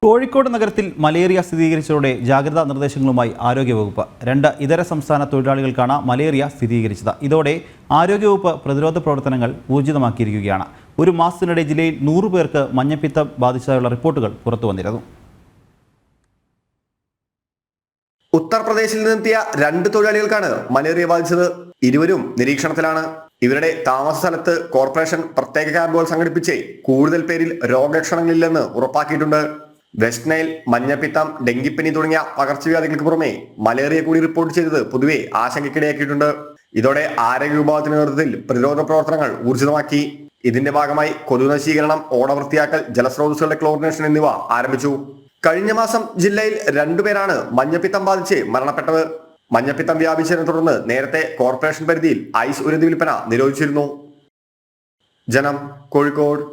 കോഴിക്കോട് നഗരത്തിൽ മലേറിയ സ്ഥിരീകരിച്ചതോടെ ജാഗ്രതാ നിർദ്ദേശങ്ങളുമായി ആരോഗ്യവകുപ്പ്. 2 ഇതര സംസ്ഥാന തൊഴിലാളികൾക്കാണ് മലേറിയ സ്ഥിരീകരിച്ചത്. ഇതോടെ ആരോഗ്യവകുപ്പ് പ്രതിരോധ പ്രവർത്തനങ്ങൾ ഊർജിതമാക്കിയിരിക്കുകയാണ്. ഒരു മാസത്തിനിടെ ജില്ലയിൽ 100 പേർക്ക് മഞ്ഞപ്പിത്തം ബാധിച്ചതായുള്ള റിപ്പോർട്ടുകൾ പുറത്തുവന്നിരുന്നു. ഉത്തർപ്രദേശിൽ നിന്നെത്തിയ 2 തൊഴിലാളികൾക്കാണ് മലേറിയ ബാധിച്ചത്. ഇരുവരും നിരീക്ഷണത്തിലാണ്. ഇവരുടെ താമസ സ്ഥലത്ത് കോർപ്പറേഷൻ പ്രത്യേക ക്യാമ്പുകൾ സംഘടിപ്പിച്ച് കൂടുതൽ പേരിൽ രോഗലക്ഷണങ്ങളില്ലെന്ന് ഉറപ്പാക്കിയിട്ടുണ്ട്. വെസ്റ്റ് നൈൽ, മഞ്ഞപ്പിത്തം, ഡെങ്കിപ്പനി തുടങ്ങിയ പകർച്ചവ്യാധികൾക്ക് പുറമെ മലേറിയ കൂടി റിപ്പോർട്ട് ചെയ്തത് പൊതുവെ ആശങ്കയ്ക്കിടയാക്കിയിട്ടുണ്ട്. ഇതോടെ ആരോഗ്യ വിഭാഗത്തിന്റെ നേതൃത്വത്തിൽ പ്രതിരോധ പ്രവർത്തനങ്ങൾ ഊർജിതമാക്കി. ഇതിന്റെ ഭാഗമായി കൊതുക് നശീകരണം, ഓട വൃത്തിയാക്കൽ, ജലസ്രോതസ്സുകളുടെ ക്ലോറിനേഷൻ എന്നിവ ആരംഭിച്ചു. കഴിഞ്ഞ മാസം ജില്ലയിൽ 2 പേരാണ് മഞ്ഞപ്പിത്തം ബാധിച്ച് മരണപ്പെട്ടത്. മഞ്ഞപ്പിത്തം വ്യാപിച്ചതിനെ തുടർന്ന് നേരത്തെ കോർപ്പറേഷൻ പരിധിയിൽ ഐസ് ഉരുതി വിൽപ്പന നിരോധിച്ചിരുന്നു. ജനം, കോഴിക്കോട്.